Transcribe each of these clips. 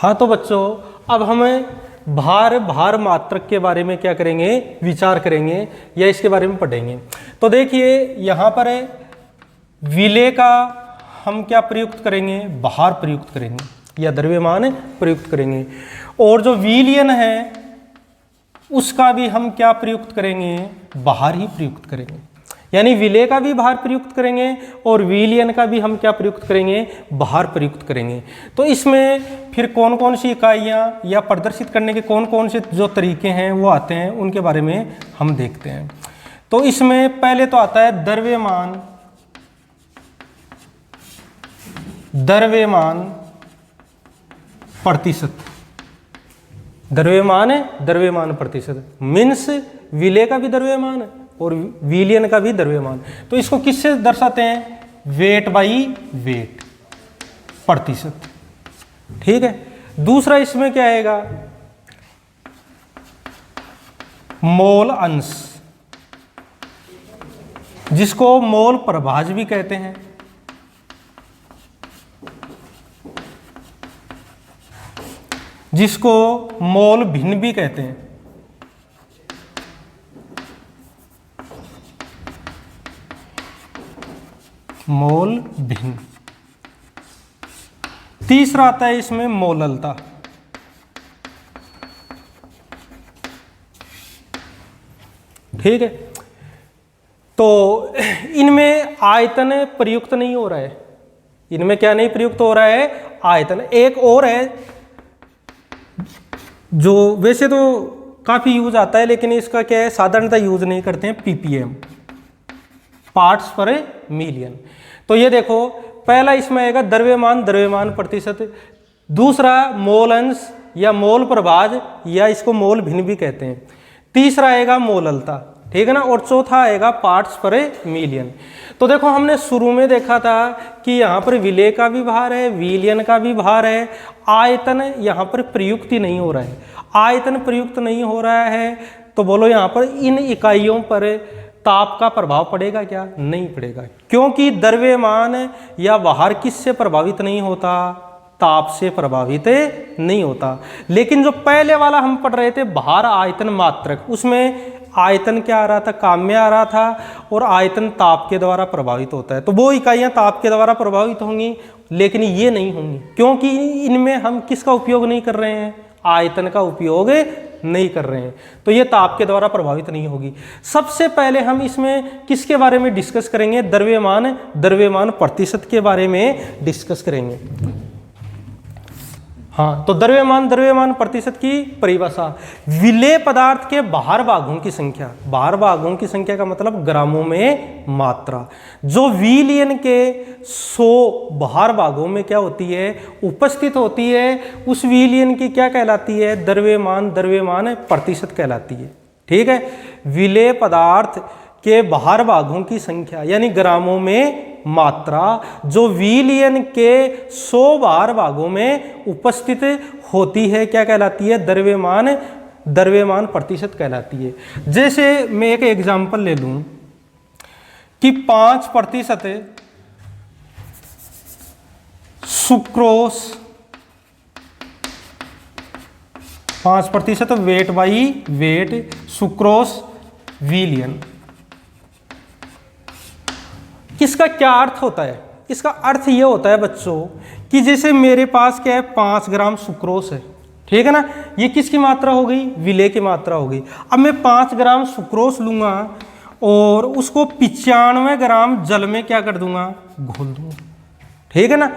हाँ तो बच्चों अब हमें भार मात्रक के बारे में क्या करेंगे, विचार करेंगे या इसके बारे में पढ़ेंगे। तो देखिए यहाँ पर है विलेय का हम क्या प्रयुक्त करेंगे, भार प्रयुक्त करेंगे या द्रव्यमान प्रयुक्त करेंगे। और जो विलयन है उसका भी हम क्या प्रयुक्त करेंगे, भार ही प्रयुक्त करेंगे। यानी विलेय का भी भार प्रयुक्त करेंगे और विलयन का भी हम क्या प्रयुक्त करेंगे, भार प्रयुक्त करेंगे। तो इसमें फिर कौन कौन सी इकाइयाँ या प्रदर्शित करने के कौन कौन से जो तरीके हैं वो आते हैं, उनके बारे में हम देखते हैं। तो इसमें पहले तो आता है द्रव्यमान प्रतिशत। द्रव्यमान प्रतिशत मीन्स विलेय का भी द्रव्यमान और विलयन का भी द्रव्यमान। तो इसको किससे दर्शाते हैं, वेट बाई वेट, प्रतिशत। ठीक है। दूसरा इसमें क्या आएगा, मोल अंश, जिसको मोल प्रभाज भी कहते हैं। जिसको मोल भिन्न भी कहते हैं। मोल भिन्न। तीसरा आता है इसमें मोललता। ठीक है। तो इनमें आयतन प्रयुक्त नहीं हो रहा है, इनमें क्या नहीं प्रयुक्त हो रहा है, आयतन। एक और है जो वैसे तो काफी यूज आता है लेकिन इसका क्या है, साधारणतः यूज नहीं करते हैं, पीपीएम, पार्ट्स पर मिलियन। तो ये देखो पहला इसमें आएगा द्रव्यमान प्रतिशत, दूसरा मोल अंश या मोल प्रभाज या इसको मोल भिन्न भी कहते हैं, तीसरा आएगा मोललता। ठीक है ना। और चौथा आएगा पार्ट्स पर मिलियन। तो देखो हमने शुरू में देखा था कि यहाँ पर विलेय का भी भार है, विलयन का भी भार है, आयतन यहाँ पर प्रयुक्त ही नहीं हो रहा है। आयतन प्रयुक्त नहीं हो रहा है तो बोलो यहाँ पर इन इकाइयों पर ताप का प्रभाव पड़ेगा क्या, नहीं पड़ेगा, क्योंकि द्रव्यमान या भार किससे प्रभावित नहीं होता, ताप से प्रभावित नहीं होता। लेकिन जो पहले वाला हम पढ़ रहे थे भार आयतन मात्रक, उसमें आयतन क्या आ रहा था, काम्य आ रहा था, और आयतन ताप के द्वारा प्रभावित होता है। तो वो इकाइयाँ ताप के द्वारा प्रभावित होंगी लेकिन ये नहीं होंगी, क्योंकि इनमें हम किसका उपयोग नहीं कर रहे हैं, आयतन का उपयोग नहीं कर रहे हैं, तो ये ताप के द्वारा प्रभावित नहीं होगी। सबसे पहले हम इसमें किसके बारे में डिस्कस करेंगे, द्रव्यमान प्रतिशत के बारे में डिस्कस करेंगे। हाँ, तो द्रव्यमान प्रतिशत की परिभाषा, विलेय पदार्थ के बाहर भागों की संख्या, बाहर भागों की संख्या का मतलब ग्रामों में मात्रा, जो विलयन के 100 बाहर भागों में क्या होती है, उपस्थित होती है, उस विलयन की क्या कहलाती है, द्रव्यमान प्रतिशत कहलाती है। ठीक है। विलेय पदार्थ के बाहर भागों की संख्या यानी ग्रामों में मात्रा जो विलयन के 100 बाहर भागों में उपस्थित होती है क्या कहलाती है, द्रव्यमान प्रतिशत कहलाती है। जैसे मैं एक एग्जांपल ले लूं कि 5% sucrose, 5% weight by wait sucrose विलयन। इसका क्या अर्थ होता है, इसका अर्थ ये होता है बच्चों कि जैसे मेरे पास क्या है 5 ग्राम सुक्रोस है, ठीक है ना, ये किसकी मात्रा हो गई, विलेय की मात्रा हो गई। अब मैं 5 ग्राम सुक्रोस लूंगा और उसको 95 ग्राम जल में क्या कर दूंगा, घोल दूंगा। ठीक है ना।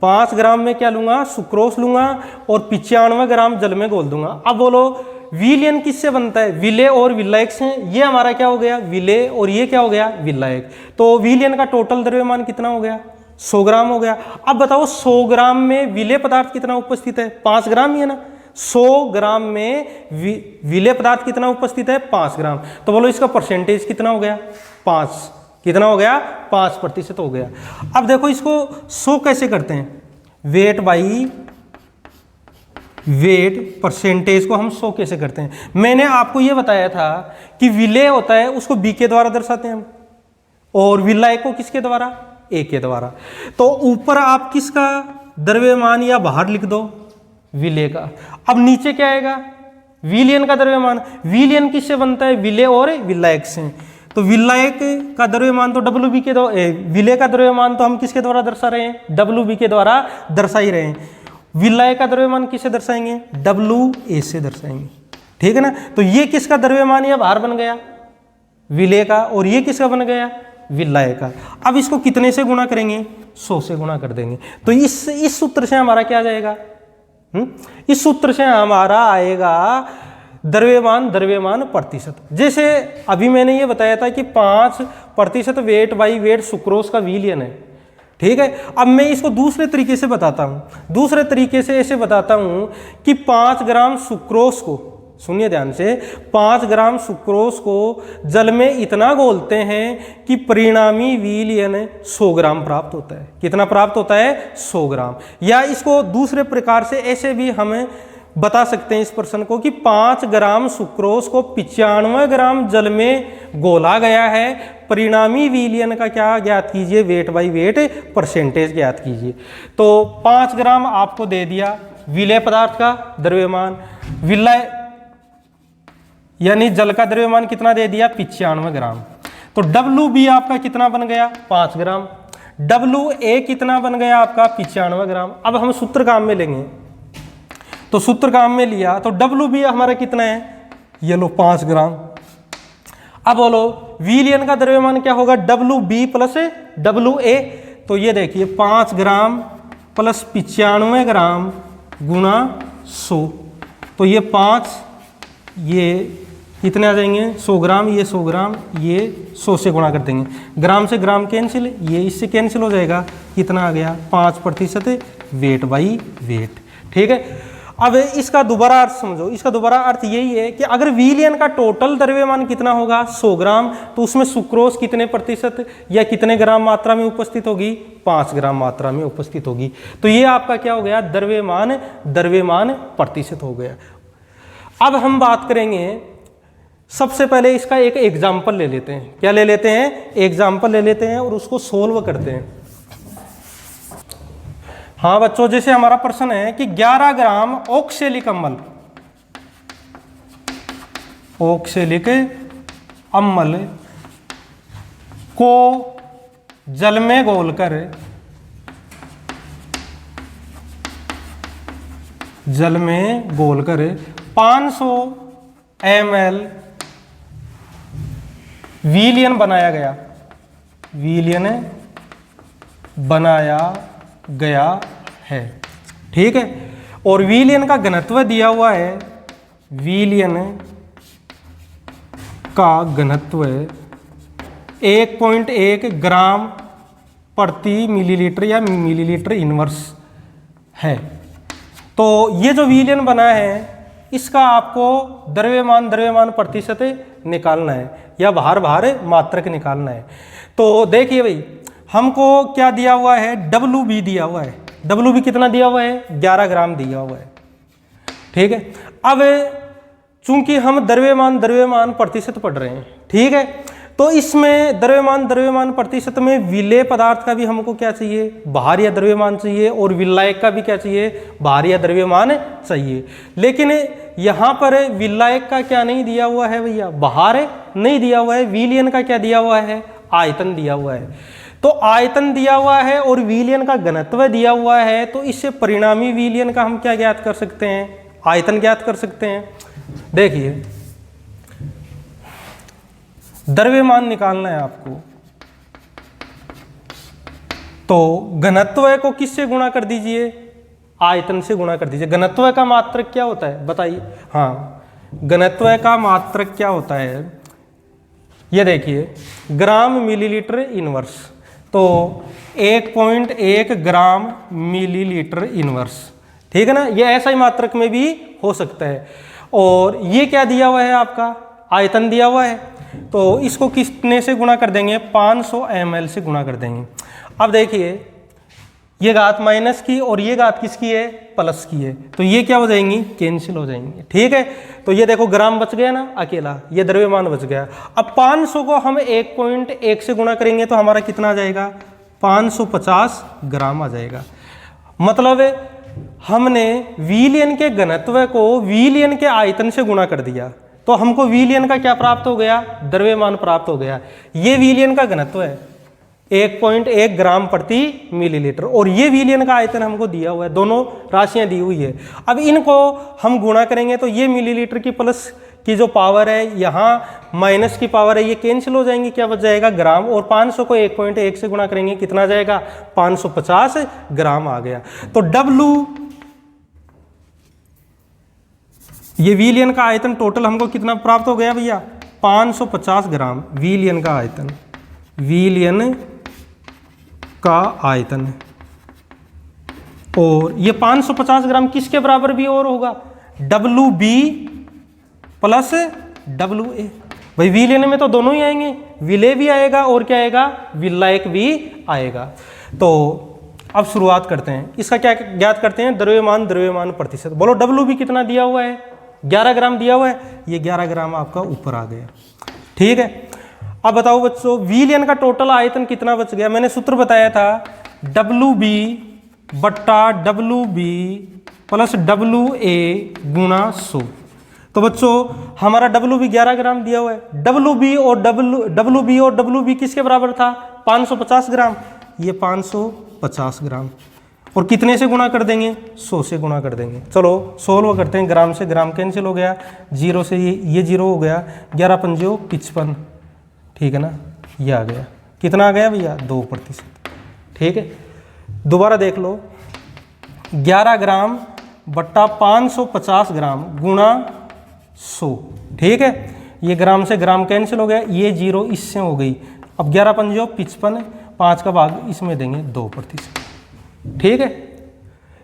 5 ग्राम में क्या लूंगा, सुक्रोस लूंगा और 95 ग्राम जल में घोल दूंगा। अब बोलो विलयन किससे बनता है, विलेय और विलायक से। ये हमारा क्या हो गया, विलेय, और ये क्या हो गया, विलायक। तो विलयन का टोटल द्रव्यमान कितना हो गया, 100 ग्राम हो गया। अब बताओ 100 ग्राम में विलेय पदार्थ कितना उपस्थित है, 5 ग्राम ही है ना। 100 ग्राम में विलेय पदार्थ कितना उपस्थित है, 5 ग्राम। तो बोलो इसका परसेंटेज कितना हो गया, 5। कितना हो गया, 5% हो गया। अब देखो इसको 100 कैसे करते हैं, वेट बाई वेट, परसेंटेज को हम 100 कैसे करते हैं। मैंने आपको यह बताया था कि विलेय होता है उसको बी के द्वारा दर्शाते हैं हम, और विलायक को किसके द्वारा, ए के द्वारा। तो ऊपर आप किसका द्रव्यमान या भार लिख दो, विलेय का। अब नीचे क्या आएगा, विलयन का द्रव्यमान। विलयन किससे बनता है, विलेय और विलायक से। तो विलायक का द्रव्यमान तो WB के द्वारा, विलेय का द्रव्यमान तो हम किसके द्वारा दर्शा रहे हैं, WB के द्वारा दर्शा ही रहे हैं। विलायक का द्रव्यमान किससे दर्शाएंगे, WA से दर्शाएंगे, ठीक है ना। तो ये किसका द्रव्यमान या भार बन गया, विलेय का, और ये किसका बन गया, विलायक का। अब इसको कितने से गुणा करेंगे, 100 से गुणा कर देंगे। तो इस सूत्र से हमारा क्या आ जाएगा, इस सूत्र से हमारा आएगा द्रव्यमान प्रतिशत। जैसे अभी मैंने ये बताया था कि 5% वेट बाई वेट सुक्रोज का विलयन है, ठीक है। अब मैं इसको दूसरे तरीके से बताता हूँ, दूसरे तरीके से ऐसे बताता हूँ कि 5 ग्राम सुक्रोज को, सुनिए ध्यान से, 5 ग्राम सुक्रोज को जल में इतना घोलते हैं कि परिणामी विलयन 100 ग्राम प्राप्त होता है। कितना प्राप्त होता है, 100 ग्राम। या इसको दूसरे प्रकार से ऐसे भी हमें बता सकते हैं इस प्रश्न को कि 5 ग्राम सुक्रोज को 95 ग्राम जल में घोला गया है, परिणामी विलयन का क्या ज्ञात कीजिए, वेट बाई वेट परसेंटेज ज्ञात कीजिए। तो 5 ग्राम आपको दे दिया विलेय पदार्थ का द्रव्यमान, विलय यानी जल का द्रव्यमान कितना दे दिया, 95 ग्राम। तो WB आपका कितना बन गया, 5 ग्राम। WA कितना बन गया आपका, 95 ग्राम। अब हम सूत्र काम में लेंगे, तो सूत्र काम में लिया तो WB हमारा कितना है, ये लो 5 ग्राम। अब बोलो विलयन का द्रव्यमान क्या होगा, WB प्लस WA। तो ये देखिए 5 ग्राम प्लस 95 ग्राम गुणा 100, तो ये 5, ये कितने आ जाएंगे, 100 ग्राम, ये 100 ग्राम, ये 100 से गुणा कर देंगे। ग्राम से ग्राम कैंसिल, ये इससे कैंसिल हो जाएगा, कितना आ गया, 5% वेट बाई वेट, ठीक है। अब इसका दोबारा अर्थ समझो, इसका दोबारा अर्थ यही है कि अगर विलयन का टोटल द्रव्यमान कितना होगा, 100 ग्राम, तो उसमें सुक्रोज कितने प्रतिशत या कितने ग्राम मात्रा में उपस्थित होगी, 5 ग्राम मात्रा में उपस्थित होगी। तो ये आपका क्या हो गया, द्रव्यमान प्रतिशत हो गया। अब हम बात करेंगे, सबसे पहले इसका एक एग्जाम्पल ले लेते हैं। क्या ले लेते हैं, एग्जाम्पल ले लेते हैं और उसको सोल्व करते हैं। हाँ बच्चों, जैसे हमारा प्रश्न है कि 11 ग्राम ऑक्सैलिक अम्ल को जल में घोलकर 500 ml विलयन बनाया गया है, ठीक है। और विलयन का घनत्व दिया हुआ है, विलयन का घनत्व 1.1 ग्राम प्रति मिलीलीटर या मिलीलीटर इनवर्स है। तो ये जो विलयन बना है इसका आपको द्रव्यमान प्रतिशत निकालना है या भार मात्रक निकालना है। तो देखिए भाई, हमको क्या दिया हुआ है, WB दिया हुआ है। WB कितना दिया हुआ है, 11 ग्राम दिया हुआ है, ठीक है। अब चूंकि हम द्रव्यमान प्रतिशत पढ़ रहे हैं, ठीक है, तो इसमें द्रव्यमान प्रतिशत में विलेय पदार्थ का भी हमको क्या चाहिए, भार या द्रव्यमान चाहिए, और विलायक का भी क्या चाहिए, भार या द्रव्यमान चाहिए। लेकिन यहाँ पर विलायक का क्या नहीं दिया हुआ है भैया, भार नहीं दिया हुआ है। विलयन का क्या दिया हुआ है, आयतन दिया हुआ है। तो आयतन दिया हुआ है और विलयन का घनत्व दिया हुआ है, तो इससे परिणामी विलयन का हम क्या ज्ञात कर सकते हैं, आयतन ज्ञात कर सकते हैं। देखिए, द्रव्यमान निकालना है आपको, तो घनत्व को किससे गुणा कर दीजिए, आयतन से गुणा कर दीजिए। घनत्व का मात्रक क्या होता है बताइए, हाँ, घनत्व का मात्रक क्या होता है, ये देखिए, ग्राम मिलीलीटर इनवर्स। तो 1.1 ग्राम मिलीलीटर इनवर्स, ठीक है ना। ये ऐसा ही मात्रक में भी हो सकता है। और ये क्या दिया हुआ है, आपका आयतन दिया हुआ है, तो इसको कितने से गुणा कर देंगे, 500 ml से गुणा कर देंगे। अब देखिए, ये घात माइनस की और ये घात किसकी है, प्लस की है, तो ये क्या हो जाएंगी, कैंसिल हो जाएंगी, ठीक है। तो ये देखो ग्राम बच गया ना अकेला, ये द्रव्यमान बच गया। अब 500 को हम 1.1 से गुणा करेंगे तो हमारा कितना आ जाएगा, 550 ग्राम आ जाएगा। मतलब हमने विलयन के घनत्व को विलयन के आयतन से गुणा कर दिया, तो हमको विलयन का क्या प्राप्त हो गया? द्रव्यमान प्राप्त हो गया। ये विलयन का घनत्व है 1.1 ग्राम प्रति मिलीलीटर, और ये विलयन का आयतन हमको दिया हुआ है, दोनों राशियां दी हुई है। अब इनको हम गुणा करेंगे तो ये मिलीलीटर की प्लस की जो पावर है, यहाँ माइनस की पावर है, ये कैंसिल हो जाएंगे, क्या बच जाएगा? ग्राम। और 500 को 1.1 से गुणा करेंगे, कितना जाएगा? 550 ग्राम आ गया। तो W, ये विलयन का आयतन टोटल हमको कितना प्राप्त हो गया भैया? 550 ग्राम विलयन का आयतन, विलयन का आयतन। और ये 550 ग्राम किसके बराबर भी और होगा? WB plus WA। भाई विलयन में तो दोनों ही आएंगे, विलेय भी आएगा और क्या आएगा? विलायक भी आएगा। तो अब शुरुआत करते हैं, इसका क्या ज्ञात करते हैं? द्रव्यमान, द्रव्यमान प्रतिशत। बोलो WB कितना दिया हुआ है? 11 ग्राम दिया हुआ है, ये 11 ग्राम आपका ऊपर आ गया। ठीक है, अब बताओ बच्चों, विलयन का टोटल आयतन कितना बच गया? मैंने सूत्र बताया था WB बट्टा WB प्लस WA गुणा 100। तो बच्चों हमारा WB 11 ग्राम दिया हुआ है, WB और WB किसके बराबर था? 550 ग्राम, ये 550 ग्राम, और कितने से गुणा कर देंगे? 100 से गुणा कर देंगे। चलो सोल्व करते हैं, ग्राम से ग्राम कैंसिल हो गया, 0 से ये 0 हो गया, 11 पंजो 55, ठीक है ना, ये आ गया। कितना आ गया भैया? 2%। ठीक है, दोबारा देख लो, 11 ग्राम बट्टा 550 ग्राम गुणा 100, ठीक है, ये ग्राम से ग्राम कैंसिल हो गया, ये 0 इससे हो गई। अब 11 पंजो 55, 5 का भाग इसमें देंगे 2%। ठीक है,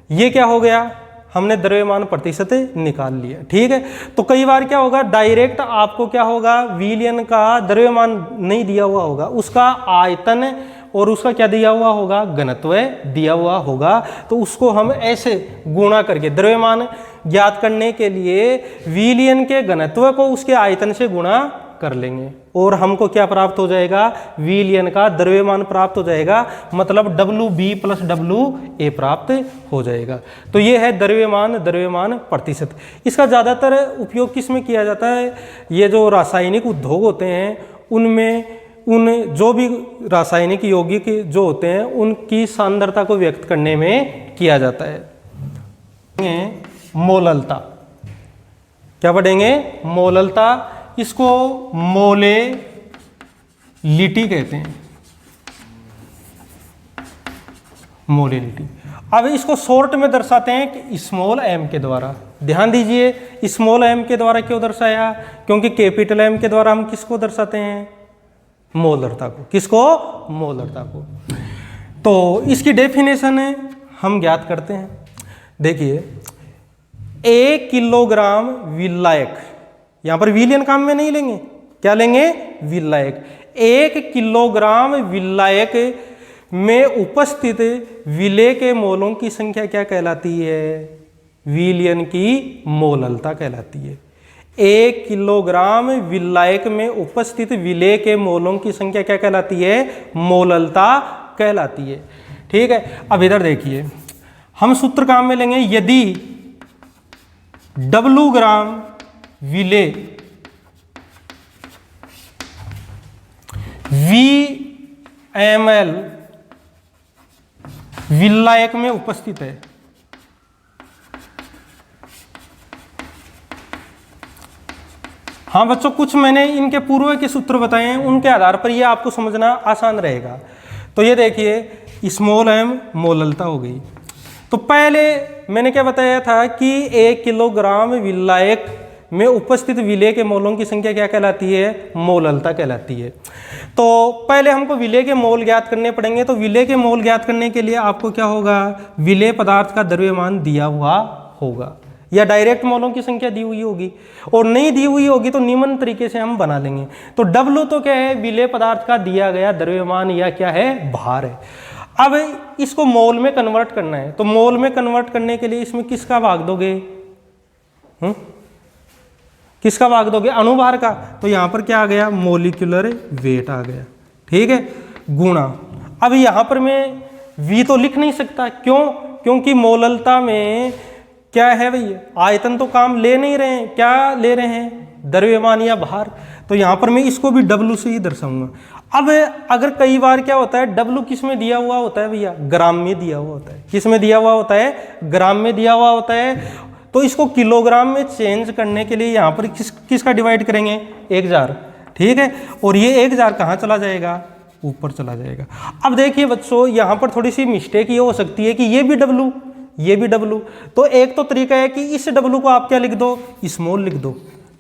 ये क्या हो गया? हमने द्रव्यमान प्रतिशत निकाल लिया। ठीक है, तो कई बार क्या होगा, डायरेक्ट आपको क्या होगा, विलयन का द्रव्यमान नहीं दिया हुआ होगा, उसका आयतन और उसका क्या दिया हुआ होगा, घनत्व दिया हुआ होगा, तो उसको हम ऐसे गुणा करके द्रव्यमान ज्ञात करने के लिए विलयन के घनत्व को उसके आयतन से गुणा कर लेंगे और हमको क्या प्राप्त हो जाएगा, विलयन का द्रव्यमान प्राप्त हो जाएगा, मतलब WB प्लस WA प्राप्त हो जाएगा। तो ये है द्रव्यमान, द्रव्यमान प्रतिशत। इसका ज़्यादातर उपयोग किस में किया जाता है, ये जो रासायनिक उद्योग होते हैं उनमें, उन जो भी रासायनिक यौगिक जो होते हैं उनकी सांद्रता को व्यक्त करने में किया जाता है। मोललता, क्या पढ़ेंगे, मोललता, इसको मोलेलिटी कहते हैं, मोलेलिटी। अब इसको शॉर्ट में दर्शाते हैं कि स्मॉल m के द्वारा। ध्यान दीजिए, स्मॉल m के द्वारा क्यों दर्शाया, क्योंकि कैपिटल M के द्वारा हम किसको दर्शाते हैं, मोलरता को। किसको, मोलरता को। तो इसकी डेफिनेशन हम ज्ञात करते हैं। देखिए, 1 किलोग्राम विलायक, यहां पर विलयन काम में नहीं लेंगे, क्या लेंगे, विलायक। 1 किलोग्राम विलायक में उपस्थित विलेय के मोलों की संख्या क्या कहलाती है, विलयन की मोललता कहलाती है। 1 किलोग्राम विलायक में उपस्थित विलेय के मोलों की संख्या क्या कहलाती है, मोललता कहलाती है। ठीक है, अब इधर देखिए, हम सूत्र काम में लेंगे, यदि W ग्राम विलेय VmL विलायक में उपस्थित है, हाँ बच्चों, कुछ मैंने इनके पूर्व के सूत्र बताए हैं, उनके आधार पर ये आपको समझना आसान रहेगा। तो ये देखिए, स्मॉल m मोललता हो गई। तो पहले मैंने क्या बताया था कि 1 किलोग्राम विलायक में उपस्थित विलेय के मोलों की संख्या क्या कहलाती है, मोललता कहलाती है। तो पहले हमको विलेय के मोल ज्ञात करने पड़ेंगे। तो विलेय के मोल ज्ञात करने के लिए आपको क्या होगा, विलेय पदार्थ का द्रव्यमान दिया हुआ होगा, या डायरेक्ट मोलों की संख्या दी हुई होगी, और नहीं दी हुई होगी तो निम्न तरीके से हम बना लेंगे। तो W तो क्या है, विलेय पदार्थ का दिया गया द्रव्यमान या क्या है, भार है। अब इसको मोल में कन्वर्ट करना है, तो मोल में कन्वर्ट करने के लिए इसमें किसका भाग दोगे, किसका भाग दोगे, अणुभार का। तो यहां पर क्या आ गया, मोलिकुलर वेट आ गया। ठीक है, गुणा। अब यहां पर मैं V तो लिख नहीं सकता, क्यों, क्योंकि मोललता में क्या है भैया, आयतन तो काम ले नहीं रहे हैं, क्या ले रहे हैं, द्रव्यमान या भार। तो यहाँ पर मैं इसको भी W से ही दर्शाऊंगा। अब अगर कई बार क्या होता है, W किस में दिया हुआ होता है भैया, ग्राम में दिया हुआ होता है। किस में दिया हुआ होता है, ग्राम में दिया हुआ होता है। तो इसको किलोग्राम में चेंज करने के लिए यहाँ पर किसका डिवाइड करेंगे, 1000, ठीक है। और ये 1000 कहाँ चला जाएगा, ऊपर चला जाएगा। अब देखिए बच्चों, यहाँ पर थोड़ी सी मिस्टेक ये हो सकती है कि ये भी W, ये भी W। तो एक तो तरीका है कि इस W को आप क्या लिख दो, स्मॉल लिख दो,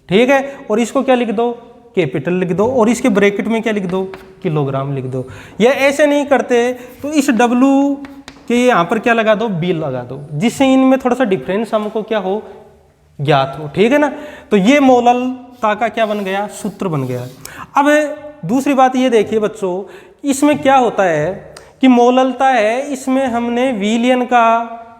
ठीक है, और इसको क्या लिख दो, कैपिटल लिख दो, और इसके ब्रैकेट में क्या लिख दो, किलोग्राम लिख दो। या ऐसे नहीं करते तो इस W के यहाँ पर क्या लगा दो, B लगा दो, जिससे इनमें थोड़ा सा डिफरेंस हमको क्या हो, ज्ञात हो, ठीक है ना। तो ये मोललता का क्या बन गया, सूत्र बन गया। अब दूसरी बात ये देखिए बच्चों, इसमें क्या होता है कि मोललता है, इसमें हमने विलयन का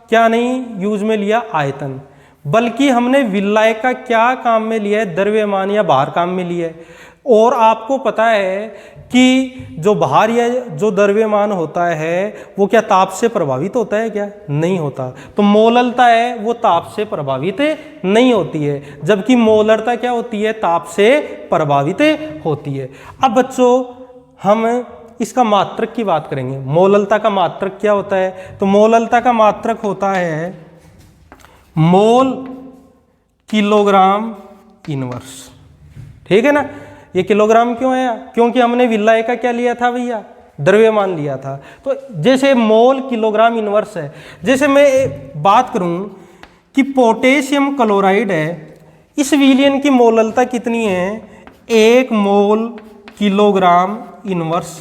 क्या नहीं यूज में लिया, आयतन, बल्कि हमने विलायक का क्या काम में लिया है, द्रव्यमान या भार काम में लिया है। और आपको पता है कि जो भार या जो द्रव्यमान होता है वो क्या ताप से प्रभावित होता है, क्या नहीं होता। तो मोललता है वो ताप से प्रभावित नहीं होती है, जबकि मोलरता क्या होती है, ताप से प्रभावित होती है। अब बच्चों हम इसका मात्रक की बात करेंगे। मोललता का मात्रक क्या होता है, तो मोललता का मात्रक होता है मोल किलोग्राम इनवर्स, ठीक है ना। ये किलोग्राम क्यों है, क्योंकि हमने विलायक का क्या लिया था भैया, द्रव्यमान लिया था। तो जैसे मोल किलोग्राम इनवर्स है, जैसे मैं बात करूं कि पोटेशियम क्लोराइड है, इस विलयन की मोललता कितनी है, 1 मोल किलोग्राम इनवर्स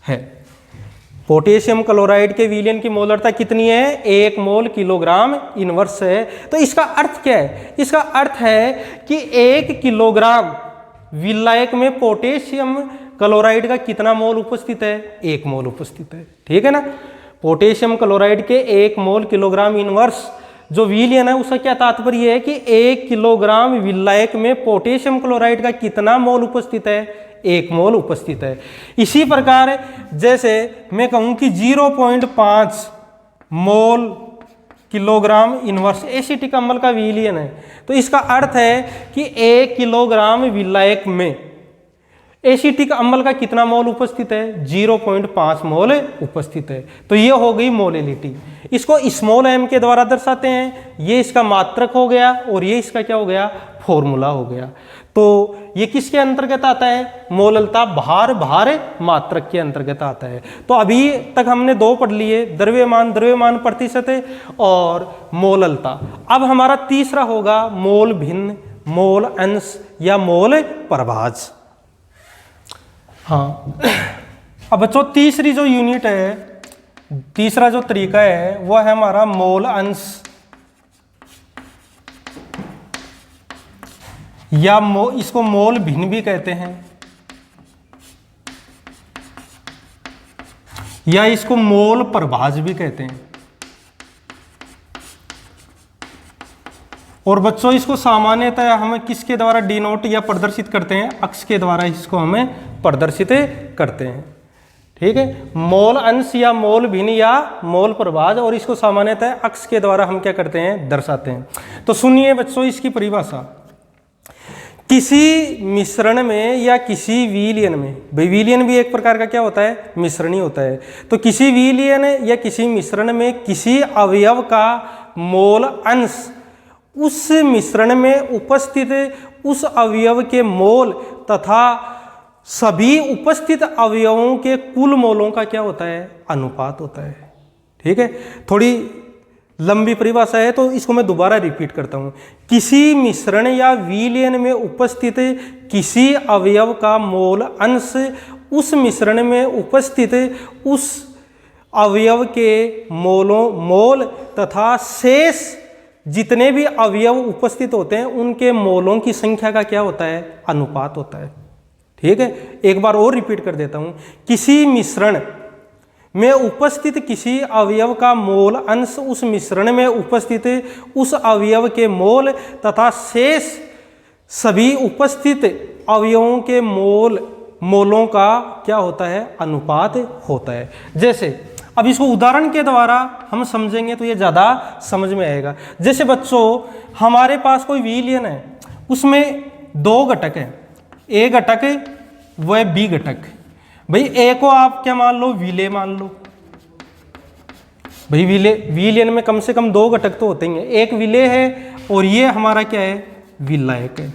है। पोटेशियम क्लोराइड के विलयन की मोलरता कितनी है, 1 मोल किलोग्राम इनवर्स है। तो इसका अर्थ क्या है, इसका अर्थ है कि 1 किलोग्राम विलायक में पोटेशियम क्लोराइड का कितना मोल उपस्थित है, 1 मोल उपस्थित है, ठीक है ना। पोटेशियम क्लोराइड के 1 मोल किलोग्राम इनवर्स जो विलयन है, उसका क्या तात्पर्य है कि 1 किलोग्राम विलायक में पोटेशियम क्लोराइड का कितना मोल उपस्थित है, 1 मोल उपस्थित है। इसी प्रकार जैसे मैं कहूं कि 0.5 मोल किलोग्राम इनवर्स एसिटिक अम्ल का विलयन है, तो इसका अर्थ है कि 1 किलोग्राम विलायक में एसिटिक अम्ल का कितना मोल उपस्थित है, 0.5 मोल उपस्थित है। तो ये हो गई मोलेलिटी। इसको स्मॉल m के द्वारा दर्शाते हैं। ये इसका मात्रक हो गया और ये इसका क्या हो गया, फॉर्मूला हो गया। तो ये किसके अंतर्गत आता है, मोललता भार भार मात्रक के अंतर्गत आता है। तो अभी तक हमने 2 पढ़ लिए, द्रव्यमान, द्रव्यमान प्रतिशत और मोललता। अब हमारा तीसरा होगा मोल भिन्न, मोल अंश या मोल प्रभाज। हाँ, अब बच्चों तीसरी जो यूनिट है, तीसरा जो तरीका है वो है हमारा मोल अंश या इसको मोल भिन्न भी कहते हैं, या इसको मोल प्रभाज भी कहते हैं। और बच्चों इसको सामान्यतः हम किसके द्वारा डिनोट या प्रदर्शित करते हैं, अक्ष के द्वारा इसको हमें प्रदर्शित करते हैं, ठीक है। मोल अंश या मोल भिन्न या मोल प्रभाज, और इसको सामान्यतः अक्ष के द्वारा हम क्या करते हैं, दर्शाते हैं। तो सुनिए बच्चों इसकी परिभाषा। किसी मिश्रण में या किसी विलयन में, विलयन भी एक प्रकार का क्या होता है, मिश्रण ही होता है। तो किसी विलयन या किसी मिश्रण में किसी अवयव का मोल अंश उस मिश्रण में उपस्थित उस अवयव के मोल तथा सभी उपस्थित अवयवों के कुल मोलों का क्या होता है, अनुपात होता है, ठीक है। थोड़ी लंबी परिभाषा है तो इसको मैं दोबारा रिपीट करता हूं। किसी मिश्रण या विलयन में उपस्थित किसी अवयव का मोल अंश उस मिश्रण में उपस्थित उस अवयव के मोल तथा शेष जितने भी अवयव उपस्थित होते हैं उनके मोलों की संख्या का क्या होता है, अनुपात होता है, ठीक है। एक बार और रिपीट कर देता हूं। किसी मिश्रण में उपस्थित किसी अवयव का मोल अंश उस मिश्रण में उपस्थित उस अवयव के मोल तथा शेष सभी उपस्थित अवयवों के मोलों का क्या होता है, अनुपात होता है। जैसे अब इसको उदाहरण के द्वारा हम समझेंगे तो ये ज़्यादा समझ में आएगा। जैसे बच्चों हमारे पास कोई विलयन है, उसमें दो घटक हैं, ए घटक व बी घटक। भाई ए को आप क्या मान लो, विलेय मान लो। भाई विलयन में कम से कम दो घटक तो होते ही हैं, एक विलेय है और ये हमारा क्या है, विलायक है।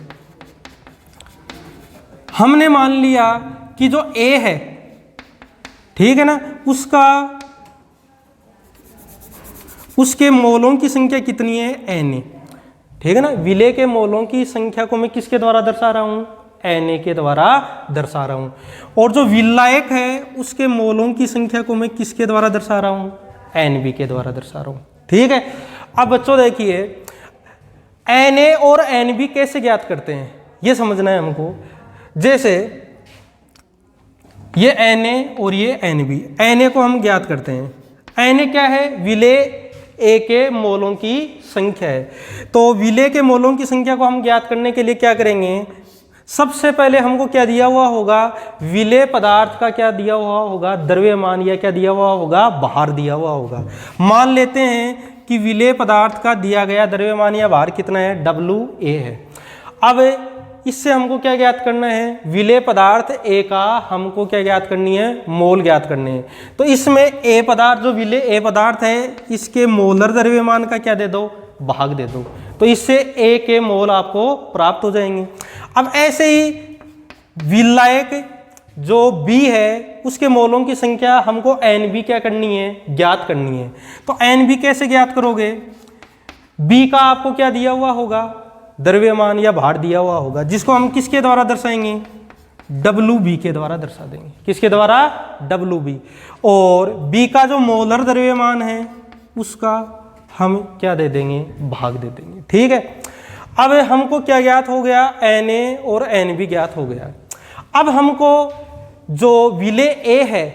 हमने मान लिया कि जो ए है, ठीक है ना, उसके मोलों की संख्या कितनी है, Na, ठीक है ना। विलेय के मोलों की संख्या को मैं किसके द्वारा दर्शा रहा हूं, Na के द्वारा दर्शा रहा हूं। और जो विलायक है उसके मोलों की संख्या को मैं किसके द्वारा दर्शा रहा हूं, Nb के द्वारा दर्शा रहा हूं, ठीक है। अब बच्चों देखिए Na और Nb कैसे ज्ञात करते हैं, ये समझना है हमको। जैसे ये Na और ये Nb, Na को हम ज्ञात करते हैं। Na क्या है, विलेय A के मोलों की संख्या है। तो विलेय के मोलों की संख्या को हम ज्ञात करने के लिए क्या करेंगे, सबसे पहले हमको क्या दिया हुआ होगा, विलेय पदार्थ का क्या दिया हुआ होगा, द्रव्यमान, या क्या दिया हुआ होगा, भार दिया हुआ होगा। मान लेते हैं कि विलेय पदार्थ का दिया गया द्रव्यमान या भार कितना है, WA है। अब इससे हमको क्या ज्ञात करना है, विलेय पदार्थ A का हमको क्या ज्ञात करनी है, मोल ज्ञात करने हैं। तो इसमें A पदार्थ, जो विलेय A पदार्थ है, इसके मोलर द्रव्यमान का क्या दे दो, भाग दे दो। तो इससे A के मोल आपको प्राप्त हो जाएंगे। अब ऐसे ही विलायक जो B है, उसके मोलों की संख्या हमको Nb क्या करनी है, ज्ञात करनी है। तो Nb कैसे ज्ञात करोगे, B का आपको क्या दिया हुआ होगा, द्रव्यमान या भार दिया हुआ होगा, जिसको हम किसके द्वारा दर्शाएंगे, WB के द्वारा दर्शा देंगे। किसके द्वारा, WB। और B का जो मोलर द्रव्यमान है उसका हम क्या दे देंगे, भाग दे देंगे, ठीक है। अब हमको क्या ज्ञात हो गया, Na और Nb ज्ञात हो गया। अब हमको जो विलेय A है,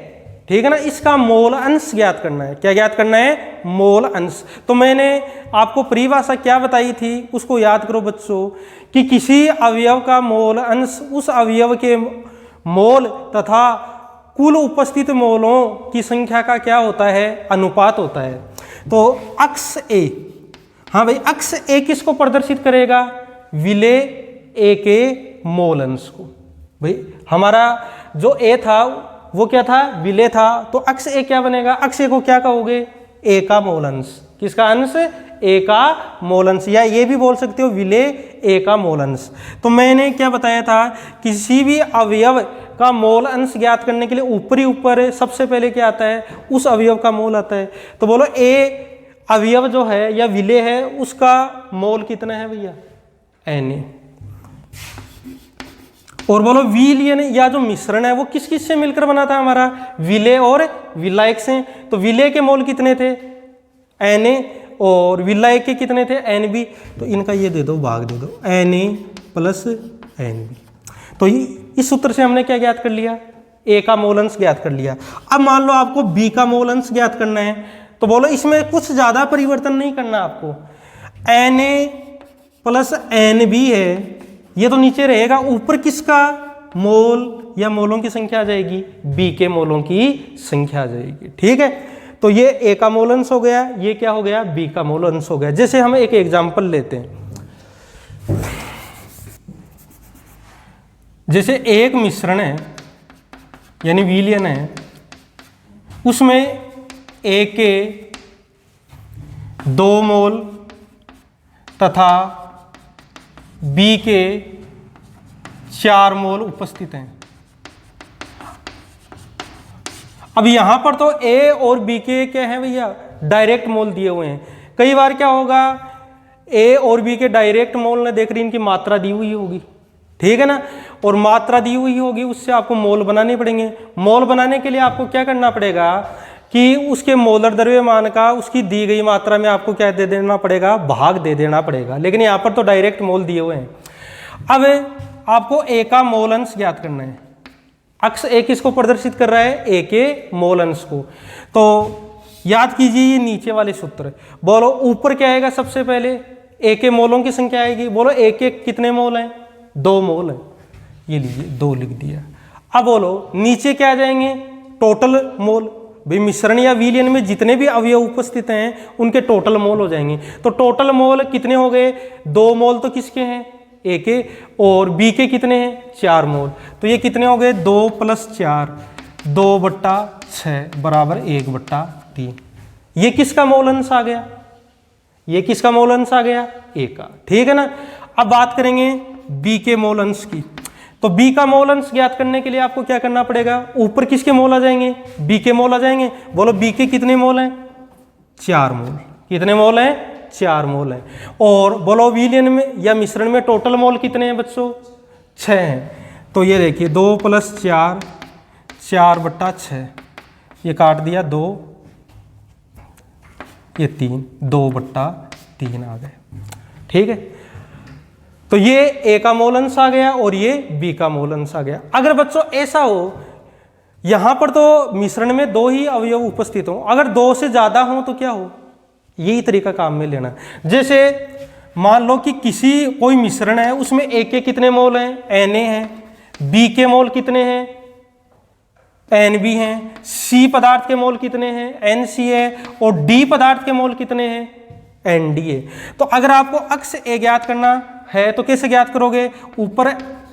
ठीक है ना, इसका मोल अंश ज्ञात करना है। क्या ज्ञात करना है, मोल अंश। तो मैंने आपको परिभाषा क्या बताई थी, उसको याद करो बच्चों, कि किसी अवयव का मोल अंश उस अवयव के मोल तथा कुल उपस्थित मोलों की संख्या का क्या होता है, अनुपात होता है। तो अक्ष A, हाँ भाई, अक्ष A किसको प्रदर्शित करेगा, विलेय A के मोल अंश को। भाई हमारा जो A था वो क्या था, विलेय था। तो अक्ष A क्या बनेगा, अक्ष A को क्या कहोगे, A का मोल अंश। किसका अंश, A का मोल अंश, या ये भी बोल सकते हो विलेय A का मोल अंश। तो मैंने क्या बताया था, किसी भी अवयव का मोल अंश ज्ञात करने के लिए ऊपर सबसे पहले क्या आता है, उस अवयव का मोल आता है। तो बोलो A अवयव जो है या विलेय है, उसका मोल कितना है भैया, Na। और बोलो विलयन या जो मिश्रण है वो किस किस से मिलकर बना था हमारा, विलेय और विलायक से। तो विलेय के मोल कितने थे, Na, और विलायक के कितने थे, Nb। तो इनका ये दे दो, भाग दे दो, Na प्लस Nb। तो इस सूत्र से हमने क्या ज्ञात कर लिया, A का मोल अंश ज्ञात कर लिया। अब मान लो आपको B का मोल अंश ज्ञात करना है, तो बोलो इसमें कुछ ज़्यादा परिवर्तन नहीं करना आपको। Na प्लस Nb है, ये तो नीचे रहेगा, ऊपर किसका मोल या मोलों की संख्या आ जाएगी, B के मोलों की संख्या आ जाएगी, ठीक है। तो ये A का मोल अंश हो गया, ये क्या हो गया, B का मोल अंश हो गया। जैसे हम एक एग्जांपल लेते हैं, जैसे एक मिश्रण है यानी विलयन है, उसमें A के 2 मोल तथा B के 4 मोल उपस्थित हैं। अब यहां पर तो A और B के क्या है भैया, डायरेक्ट मोल दिए हुए हैं। कई बार क्या होगा, A और B के डायरेक्ट मोल ने देख रही इनकी मात्रा दी हुई होगी, ठीक है ना, और मात्रा दी हुई होगी, उससे आपको मोल बनाने पड़ेंगे। मोल बनाने के लिए आपको क्या करना पड़ेगा कि उसके मोलर द्रव्यमान का उसकी दी गई मात्रा में आपको क्या दे देना पड़ेगा, भाग दे देना पड़ेगा। लेकिन यहाँ पर तो डायरेक्ट मोल दिए हुए हैं। अब आपको A का मोल अंश ज्ञात करना है। अक्ष A किसको प्रदर्शित कर रहा है, A के मोल अंश को। तो याद कीजिए ये नीचे वाले सूत्र। बोलो ऊपर क्या आएगा, सबसे पहले A के मोलों की संख्या आएगी। बोलो A के कितने मोल हैं, 2 मोल हैं, ये लीजिए 2 लिख दिया। अब बोलो नीचे क्या आ जाएंगे, टोटल मोल। भाई मिश्रण या विलयन में जितने भी अवयव उपस्थित हैं उनके टोटल मोल हो जाएंगे। तो टोटल मोल कितने हो गए, 2 मोल तो किसके हैं, ए के, और बी के कितने हैं, 4 मोल। तो ये कितने हो गए, 2 + 4, 2/6 बराबर 1/3। ये किसका मोल अंश आ गया, ये किसका मोल अंश आ गया, ए का। ठीक है ना। अब बात करेंगे बी के मोल अंश की। तो बी का मोल अंश ज्ञात करने के लिए आपको क्या करना पड़ेगा, ऊपर किसके मोल आ जाएंगे, बी के मोल आ जाएंगे। बोलो बी के कितने मोल हैं, 4 मोल। कितने मोल हैं, 4 मोल हैं। और बोलो विलयन में या मिश्रण में टोटल मोल कितने हैं बच्चों, 6 हैं। तो ये देखिए 2 + 4, 4/6, ये काट दिया 2, ये 3, 2/3 आ गए। ठीक है। तो ये ए का मोल अंश आ गया और ये बी का मोल अंश आ गया। अगर बच्चों ऐसा हो, यहां पर तो मिश्रण में 2 ही अवयव उपस्थित हो, अगर 2 से ज्यादा हो तो क्या हो, यही तरीका काम में लेना। जैसे मान लो कि कोई मिश्रण है, उसमें ए के कितने मोल हैं, Na हैं, बी के मोल कितने हैं, Nb हैं, सी पदार्थ के मोल कितने हैं, Nc है, और डी पदार्थ के मोल कितने हैं, Nd है। तो अगर आपको अक्स ए ज्ञात करना है तो कैसे ज्ञात करोगे, ऊपर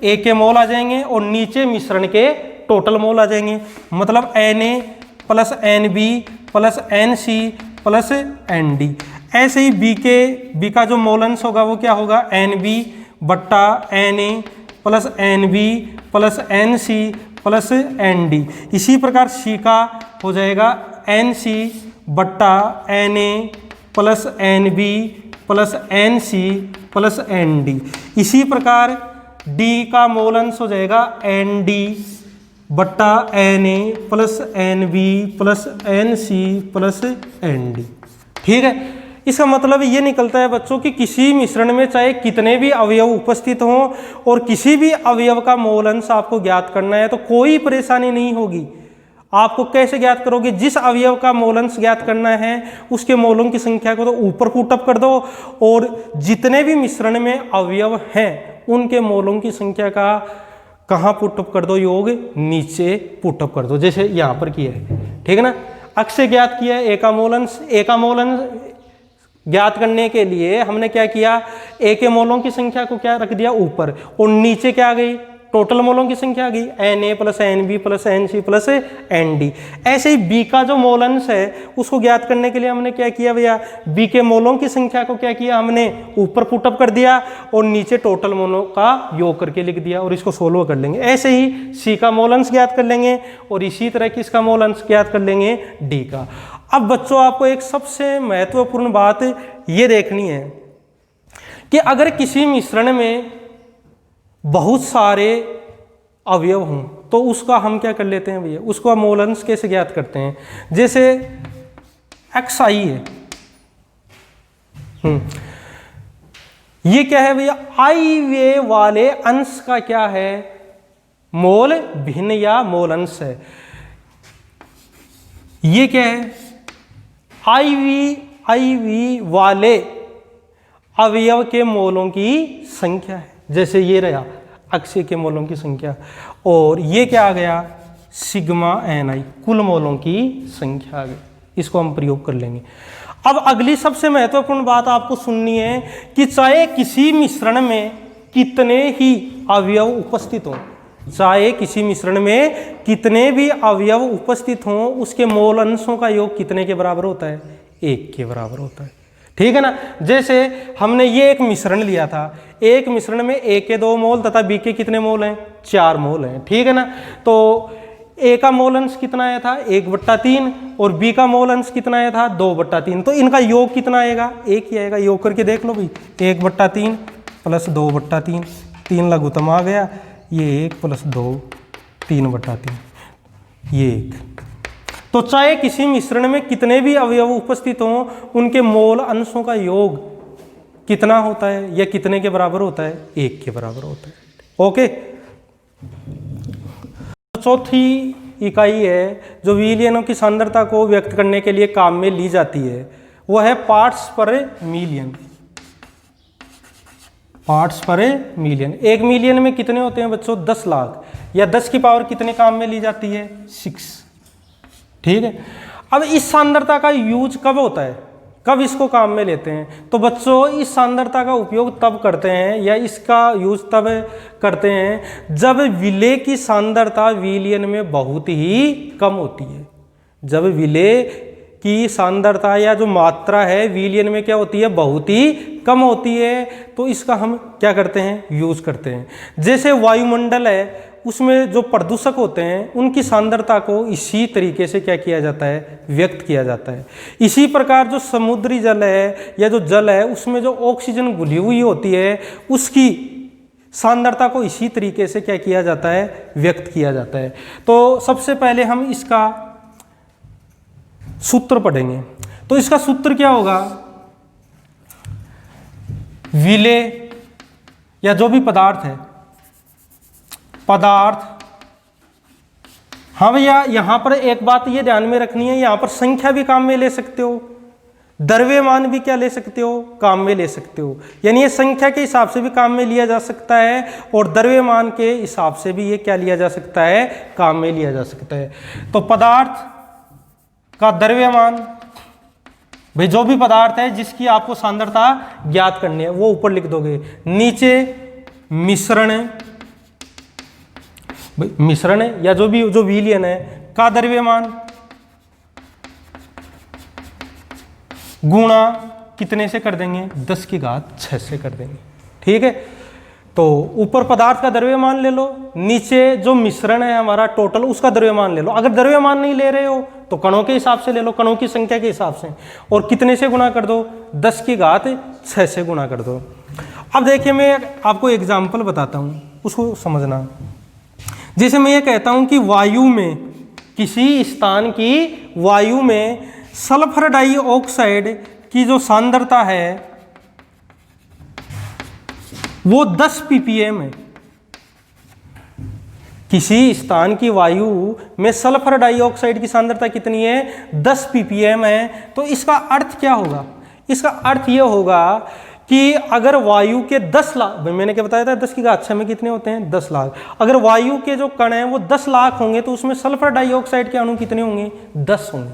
ए के मोल आ जाएंगे और नीचे मिश्रण के टोटल मोल आ जाएंगे। मतलब Na + Nb + Nc + Nd। ऐसे ही बी का जो मोल अंश होगा वो क्या होगा, Nb/Na + Nb + Nc + Nd। इसी प्रकार सी का हो जाएगा Nc/Na + Nb + Nc + Nd। इसी प्रकार डी का मोल अंश हो जाएगा Nd/Na + Nb + Nc + Nd। ठीक है। इसका मतलब ये निकलता है बच्चों कि किसी मिश्रण में चाहे कितने भी अवयव उपस्थित हों और किसी भी अवयव का मोल अंश आपको ज्ञात करना है तो कोई परेशानी नहीं होगी। आपको कैसे ज्ञात करोगे, जिस अवयव का मोल अंश ज्ञात करना है उसके मोलों की संख्या को तो ऊपर पुटअप कर दो और जितने भी मिश्रण में अवयव हैं उनके मोलों की संख्या का कहाँ पुटअप कर दो, योग नीचे पुटअप कर दो, जैसे यहाँ पर किया है। ठीक है ना। अक्स से ज्ञात किया है ए का मोल अंश। ए का मोल अंश ज्ञात करने के लिए हमने क्या किया, ए के मोलों की संख्या को क्या रख दिया ऊपर, और नीचे क्या आ गई, टोटल मोलों की संख्या आ गई Na + Nb + Nc + Nd। ऐसे ही बी का जो मोल अंश है उसको ज्ञात करने के लिए हमने क्या किया भैया, बी के मोलों की संख्या को क्या किया, हमने ऊपर पुटअप कर दिया और नीचे टोटल मोलों का योग करके लिख दिया और इसको सोल्व कर लेंगे। ऐसे ही सी का मोल अंश ज्ञात कर लेंगे और इसी तरह किसका मोल अंश ज्ञात कर लेंगे, डी का। अब बच्चों आपको एक सबसे महत्वपूर्ण बात ये देखनी है कि अगर किसी मिश्रण में बहुत सारे अवयव हों तो उसका हम क्या कर लेते हैं भैया, उसका मोल अंश कैसे ज्ञात करते हैं। जैसे xi है, ये क्या है भैया, आई वे वाले अंश का क्या है, मोल भिन्न या मोल अंश है। ये क्या है, IV वाले अवयव के मोलों की संख्या है। जैसे ये रहा अक्षय के मोलों की संख्या, और ये क्या आ गया, सिग्मा Ni कुल मोलों की संख्या आ गई। इसको हम प्रयोग कर लेंगे। अब अगली सबसे महत्वपूर्ण बात आपको सुननी है कि चाहे किसी मिश्रण में कितने ही अवयव उपस्थित हों, चाहे किसी मिश्रण में कितने भी अवयव उपस्थित हों, उसके मोल अंशों का योग कितने के बराबर होता है, 1 के बराबर होता है। ठीक है ना। जैसे हमने ये एक मिश्रण लिया था, एक मिश्रण में ए के 2 मोल तथा बी के कितने मोल हैं, 4 मोल हैं। ठीक है ना। तो ए का मोल अंश कितना आया था, 1/3, और बी का मोल अंश कितना आया था, 2/3। तो इनका योग कितना आएगा, 1 ही आएगा। योग करके देख लो भाई, 1/3 + 2/3, 3 लघुत्तम आ गया, ये 1 + 2, 3/3, ये 1। तो चाहे किसी मिश्रण में कितने भी अवयव उपस्थित हों, उनके मोल अंशों का योग कितना होता है या कितने के बराबर होता है, 1 के बराबर होता है। ओके। चौथी इकाई है जो विलयनों की सांद्रता को व्यक्त करने के लिए काम में ली जाती है, वो है पार्ट्स पर मिलियन। पार्ट्स पर मिलियन। 1 मिलियन में कितने होते हैं बच्चों, 10 लाख, या 10 की पावर कितने काम में ली जाती है, 6। ठीक है। अब इस सांद्रता का यूज कब होता है, कब इसको काम में लेते हैं? तो बच्चों इस सांद्रता का उपयोग तब करते हैं या इसका यूज तब करते हैं जब विलेय की सांद्रता विलयन में बहुत ही कम होती है। जब विलेय की सांद्रता या जो मात्रा है विलयन में क्या होती है, बहुत ही कम होती है, तो इसका हम क्या करते हैं, यूज करते हैं। जैसे वायुमंडल है उसमें जो प्रदूषक होते हैं उनकी सांद्रता को इसी तरीके से क्या किया जाता है, व्यक्त किया जाता है। इसी प्रकार जो समुद्री जल है या जो जल है उसमें जो ऑक्सीजन घुली हुई होती है उसकी सांद्रता को इसी तरीके से क्या किया जाता है, व्यक्त किया जाता है। तो सबसे पहले हम इसका सूत्र पढ़ेंगे। तो इसका सूत्र क्या होगा, विलेय या जो भी पदार्थ है, पदार्थ, हाँ भैया यहां पर एक बात ये ध्यान में रखनी है, यहां पर संख्या भी काम में ले सकते हो, द्रव्यमान भी क्या ले सकते हो, काम में ले सकते हो। यानी ये संख्या के हिसाब से भी काम में लिया जा सकता है और द्रव्यमान के हिसाब से भी ये क्या लिया जा सकता है, काम में लिया जा सकता है। तो पदार्थ का द्रव्यमान, भाई जो भी पदार्थ है जिसकी आपको सांद्रता ज्ञात करनी है वो ऊपर लिख दोगे। नीचे मिश्रण है, मिश्रण है या जो भी जो विलयन है का द्रव्यमान गुणा कितने से कर देंगे, 10 की घात 6 से कर देंगे। ठीक है, तो ऊपर पदार्थ का द्रव्यमान ले लो, नीचे जो मिश्रण है हमारा टोटल उसका द्रव्यमान ले लो। अगर द्रव्यमान नहीं ले रहे हो तो कणों के हिसाब से ले लो, कणों की संख्या के हिसाब से, और कितने से गुणा कर दो, 10 की घात 6 से गुणा कर दो। अब देखिए मैं आपको एग्जाम्पल बताता हूँ, उसको समझना। जैसे मैं ये कहता हूँ कि वायु में, किसी स्थान की वायु में सल्फर डाइऑक्साइड की जो सांद्रता है वो 10 ppm है। किसी स्थान की वायु में सल्फर डाइऑक्साइड की सांद्रता कितनी है, 10 ppm है। तो इसका अर्थ क्या होगा, इसका अर्थ यह होगा कि अगर वायु के 10 लाख, मैंने क्या बताया था 10 की घात 6 में कितने होते हैं, 10 लाख। अगर वायु के जो कण हैं वो 10 लाख होंगे तो उसमें सल्फर डाइऑक्साइड के अणु कितने होंगे, 10 होंगे।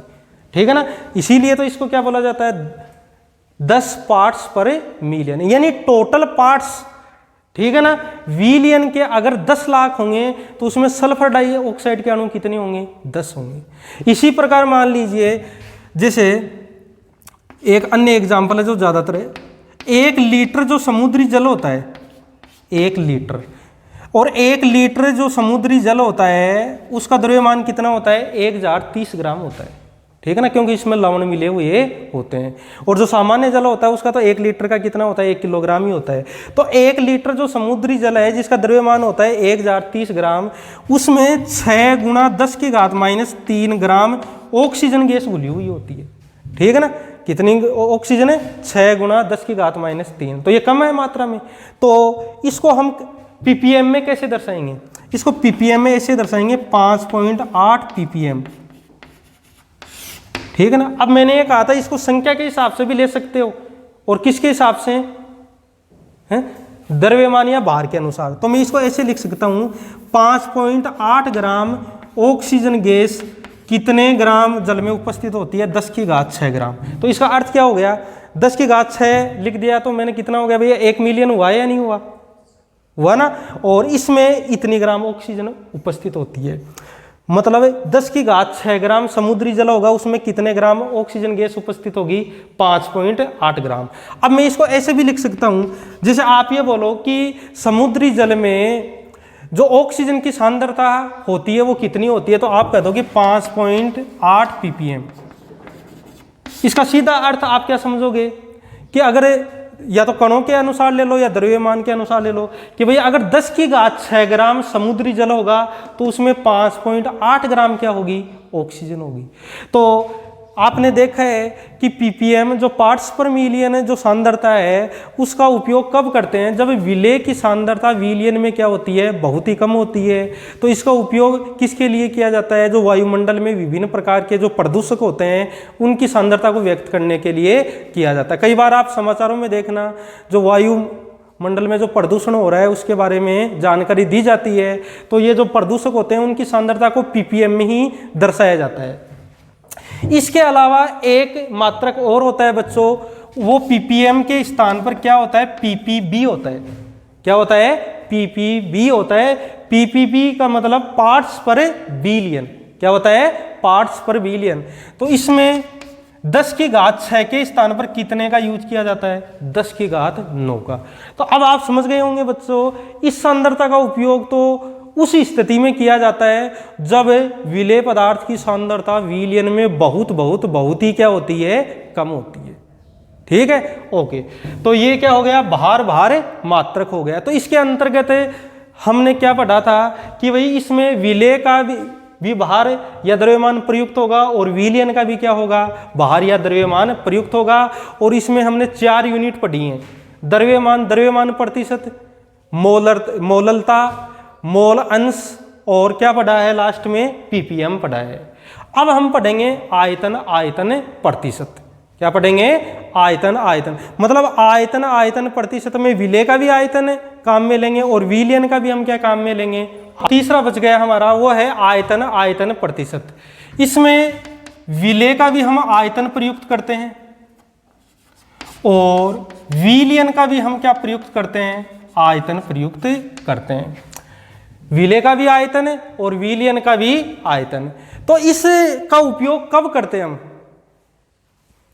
ठीक है ना, इसीलिए तो इसको क्या बोला जाता है, 10 पार्ट्स पर मिलियन, यानी टोटल पार्ट्स। ठीक है ना, विलयन के अगर 10 लाख होंगे तो उसमें सल्फर डाइऑक्साइड के अणु कितने होंगे, 10 होंगे। इसी प्रकार मान लीजिए, जैसे एक अन्य एग्जाम्पल है जो ज्यादातर है, 1 लीटर जो समुद्री जल होता है, 1 लीटर, और 1 लीटर जो समुद्री जल होता है उसका द्रव्यमान कितना होता है, 1030 ग्राम होता है। ठीक है ना, क्योंकि इसमें लवण मिले हुए होते हैं। और जो सामान्य जल होता है उसका तो 1 लीटर का कितना होता है, 1 किलोग्राम ही होता है। तो 1 लीटर जो समुद्री जल है जिसका द्रव्यमान होता है 1030 ग्राम, उसमें 6 गुणा 10 की घात -3 ग्राम ऑक्सीजन गैस घुली हुई होती है। ठीक है ना, कितनी ऑक्सीजन है, 6 गुणा 10 की घात -3, तो ये कम है मात्रा में। तो इसको हम ppm में कैसे दर्शाएंगे, इसको ppm में ऐसे दर्शाएंगे 5.8 ppm। ठीक है ना, अब मैंने ये कहा था इसको संख्या के हिसाब से भी ले सकते हो, और किसके हिसाब से हैं, द्रव्यमान या भार के अनुसार। तो मैं इसको ऐसे लिख सकता हूं, 5.8 ग्राम ऑक्सीजन गैस कितने ग्राम जल में उपस्थित होती है, 10 की घात 6 ग्राम। तो इसका अर्थ क्या हो गया, 10 की घात 6 लिख दिया तो मैंने कितना हो गया भैया, 1 मिलियन हुआ या नहीं हुआ, हुआ ना। और इसमें इतनी ग्राम ऑक्सीजन उपस्थित होती है, मतलब 10 की घात 6 ग्राम समुद्री जल होगा, उसमें कितने ग्राम ऑक्सीजन गैस उपस्थित होगी, 5.8 ग्राम। अब मैं इसको ऐसे भी लिख सकता हूं, जैसे आप ये बोलो कि समुद्री जल में जो ऑक्सीजन की सांद्रता होती है वो कितनी होती है, तो आप कह दो कि 5.8 ppm। इसका सीधा अर्थ आप क्या समझोगे कि अगर या तो कणों के अनुसार ले लो या द्रव्यमान के अनुसार ले लो, कि भाई अगर 10 की घात 6 ग्राम समुद्री जल होगा तो उसमें 5.8 ग्राम क्या होगी, ऑक्सीजन होगी। तो आपने देखा है कि ppm जो पार्ट्स पर मिलियन है, जो सांद्रता है, उसका उपयोग कब करते हैं, जब विलेय की सांद्रता विलयन में क्या होती है, बहुत ही कम होती है। तो इसका उपयोग किसके लिए किया जाता है, जो वायुमंडल में विभिन्न प्रकार के जो प्रदूषक होते हैं उनकी सांद्रता को व्यक्त करने के लिए किया जाता है। कई बार आप समाचारों में देखना, जो वायुमंडल में जो प्रदूषण हो रहा है उसके बारे में जानकारी दी जाती है, तो ये जो प्रदूषक होते हैं उनकी सांद्रता को ppm में ही दर्शाया जाता है। इसके अलावा एक मात्रक और होता है बच्चों, वो ppm के स्थान पर क्या होता है, ppb होता है। क्या होता है, ppb होता है। ppb का मतलब पार्ट्स पर बिलियन। क्या होता है, पार्ट्स पर बिलियन। तो इसमें 10 की घात 6 के स्थान पर कितने का यूज किया जाता है, 10 की घात 9 का। तो अब आप समझ गए होंगे बच्चों, इस सांद्रता का उपयोग तो उस स्थिति में किया जाता है जब विलेय पदार्थ की सांद्रता विलयन में बहुत बहुत बहुत ही क्या होती है, कम होती है। ठीक है, ओके। तो ये क्या हो गया, भार भार मात्रक हो गया। तो इसके अंतर्गत हमने क्या पढ़ा था कि भाई इसमें विलेय का भी भार या द्रव्यमान प्रयुक्त होगा और विलयन का भी क्या होगा, भार या द्रव्यमान प्रयुक्त होगा। और इसमें हमने 4 यूनिट पढ़ी हैं, द्रव्यमान प्रतिशत, मोललता, मोल अंश, और क्या पढ़ा है लास्ट में, ppm पढ़ा है। अब हम पढ़ेंगे आयतन प्रतिशत। क्या पढ़ेंगे, आयतन मतलब आयतन प्रतिशत में विलेय का भी आयतन काम में लेंगे और विलयन का भी हम क्या काम में लेंगे। तीसरा बच गया हमारा, वो है आयतन प्रतिशत। इसमें विलेय का भी हम आयतन प्रयुक्त करते हैं और विलयन का भी हम क्या प्रयुक्त करते हैं, आयतन प्रयुक्त करते हैं। विलेय का भी आयतन है और विलयन का भी आयतन। तो इसका उपयोग कब करते हैं हम,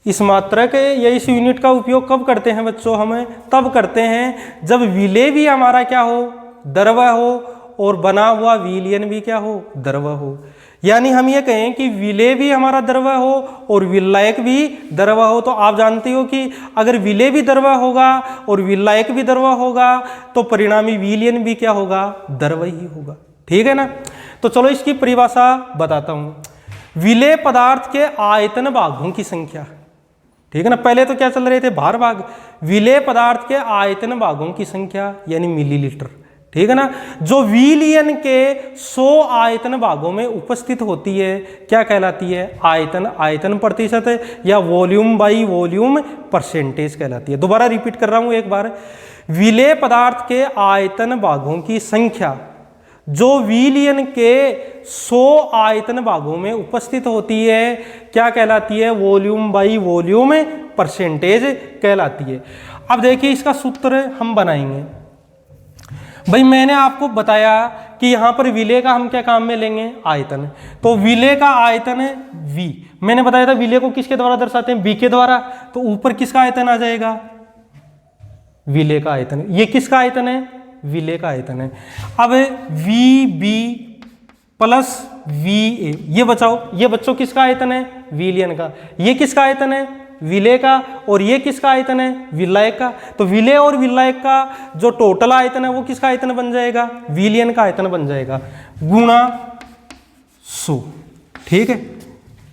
इस मात्रक या इस यूनिट का उपयोग कब करते हैं बच्चों, हमें तब करते हैं जब विलेय भी हमारा क्या हो, द्रव्य हो, और बना हुआ विलयन भी क्या हो, द्रव्य हो। यानी हम ये कहें कि विलेय भी हमारा द्रव्य हो और विलायक भी द्रव्य हो। तो आप जानते हो कि अगर विलेय भी द्रव्य होगा और विलायक भी द्रव्य होगा तो परिणामी विलयन भी क्या होगा, द्रव्य ही होगा। ठीक है ना। तो चलो इसकी परिभाषा बताता हूं। विलेय पदार्थ के आयतन भागों की संख्या, ठीक है ना। पहले तो क्या चल रहे थे, भार भाग। विलेय पदार्थ के आयतन भागों की संख्या यानी मिलीलीटर, ठीक है ना, जो विलयन के 100 आयतन भागों में उपस्थित होती है, क्या कहलाती है, आयतन प्रतिशत या वॉल्यूम बाई वॉल्यूम परसेंटेज कहलाती है। दोबारा रिपीट कर रहा हूं एक बार, विलेय पदार्थ के आयतन भागों की संख्या जो विलयन के 100 आयतन भागों में उपस्थित होती है, क्या कहलाती है, वॉल्यूम बाई वॉल्यूम परसेंटेज कहलाती है। अब देखिए इसका सूत्र हम बनाएंगे। भाई मैंने आपको बताया कि यहां पर विलेय का हम क्या काम में लेंगे, आयतन। तो विलेय का आयतन है V। मैंने बताया था विलेय को किसके द्वारा दर्शाते हैं, B के द्वारा। तो ऊपर किसका आयतन आ जाएगा, विलेय का आयतन। ये किसका आयतन है, विलेय का आयतन है। अब VB प्लस VA, ये बचाओ, ये बच्चों किसका आयतन है, विलयन का। ये किसका आयतन है, विलेय का। और ये किसका आयतन है, विलायक का। तो विलेय और विलायक का जो टोटल आयतन है वो किसका आयतन बन जाएगा, विलयन का आयतन बन जाएगा, गुणा 100। ठीक है,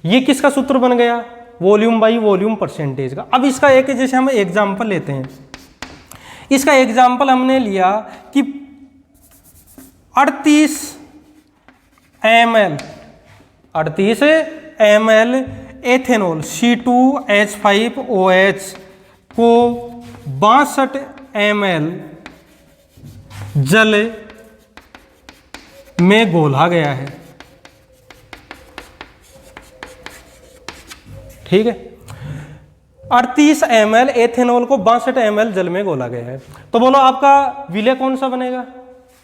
ये किसका सूत्र बन गया, वॉल्यूम बाई वॉल्यूम परसेंटेज का। अब इसका एक जैसे हम एग्जाम्पल लेते हैं, इसका एग्जाम्पल हमने लिया कि 38 ml एथेनॉल C2H5OH को 62 ml जल में घोला गया है। ठीक है, 38 ml एथेनॉल को 62 ml जल में घोला गया है। तो बोलो आपका विलेय कौन सा बनेगा,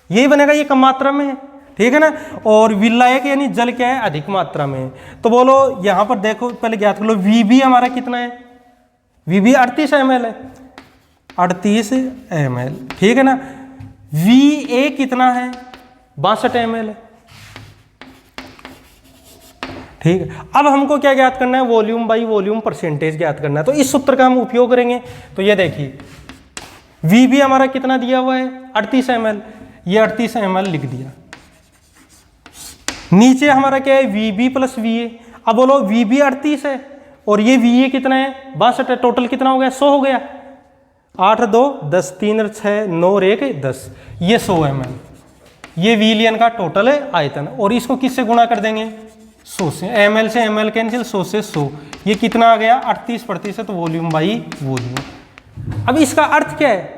यही बनेगा, ये कम मात्रा में है। ठीक है ना। और विलायक यानी जल क्या है, अधिक मात्रा में है। तो बोलो यहां पर देखो, पहले ज्ञात कर लो VB हमारा कितना है, VB 38 ml है, 38 ml। ठीक है ना। VA कितना है, 62 ml है। ठीक है, अब हमको क्या ज्ञात करना है, वॉल्यूम बाई वॉल्यूम परसेंटेज ज्ञात करना है। तो इस सूत्र का हम उपयोग करेंगे। तो ये देखिए VB हमारा कितना दिया हुआ है, 38 ml, ये 38 ml लिख दिया। नीचे हमारा क्या है, VB प्लस VA। अब बोलो VB 38 है और ये VA कितना है, 62 है। टोटल कितना हो गया, 100 हो गया। 8 2 10, 3 6 9 1 10, ये 100 ml, ये विलयन का टोटल है आयतन। और इसको किससे गुणा कर देंगे, 100 से। ml से ml कैंसिल, 100 से 100, ये कितना आ गया, 38% वॉल्यूम बाई वॉल्यूम। अब इसका अर्थ क्या है,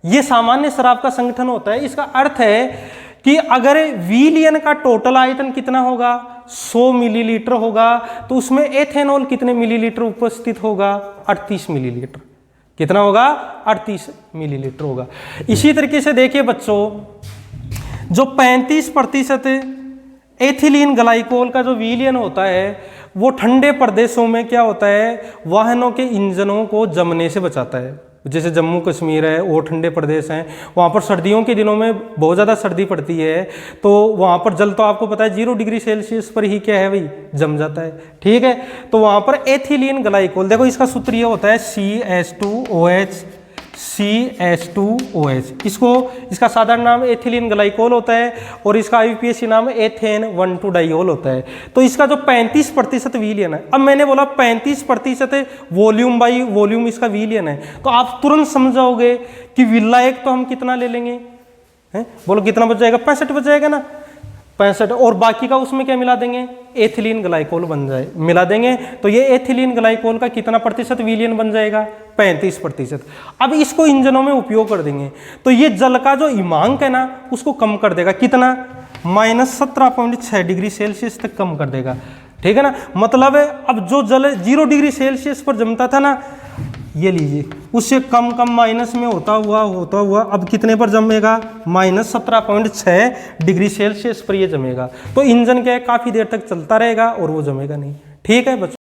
ये सामान्य शराब का संगठन होता है। इसका अर्थ है कि अगर विलियन का टोटल आयतन कितना होगा 100 मिलीलीटर होगा, तो उसमें एथेनॉल कितने मिलीलीटर उपस्थित होगा 38 मिलीलीटर। कितना होगा 38 मिलीलीटर होगा। इसी तरीके से देखिए बच्चों, जो 35% एथिलीन ग्लाइकोल का जो विलियन होता है वो ठंडे प्रदेशों में क्या होता है, वाहनों के इंजनों को जमने से बचाता है। जैसे जम्मू कश्मीर है, वो ठंडे प्रदेश हैं, वहाँ पर सर्दियों के दिनों में बहुत ज़्यादा सर्दी पड़ती है, तो वहाँ पर जल तो आपको पता है 0 डिग्री सेल्सियस पर ही क्या है भाई, जम जाता है। ठीक है, तो वहाँ पर एथिलीन ग्लाइकोल, देखो इसका सूत्र ये होता है CH2OH, CH2OH। इसका साधारण नाम एथिलीन ग्लाइकोल होता है और इसका IUPAC नाम एथेन 1,2 डाइयोल होता है। तो इसका जो 35% विलियन है, अब मैंने बोला 35% वॉल्यूम बाई वॉल्यूम इसका विलियन है, तो आप तुरंत समझ जाओगे कि विलायक तो हम कितना ले लेंगे, हैं बोलो कितना बच जाएगा, 65 बच जाएगा ना, 65, और बाकी का उसमें क्या मिला देंगे, एथिलीन ग्लाइकोल बन जाए, मिला देंगे, तो ये एथिलीन ग्लाइकोल का कितना प्रतिशत विलियन बन जाएगा, 35%। अब इसको इंजनों में उपयोग कर देंगे तो ये जल का जो हिमांक है ना उसको कम कर देगा, कितना, -17.6 डिग्री सेल्सियस तक कम कर देगा। ठीक है ना, मतलब अब जो जल 0 डिग्री सेल्सियस पर जमता था ना, ये लीजिए उससे कम माइनस में होता हुआ अब कितने पर जमेगा, -17.6 डिग्री सेल्सियस पर ये जमेगा। तो इंजन क्या है, काफ़ी देर तक चलता रहेगा और वो जमेगा नहीं। ठीक है बच्चों।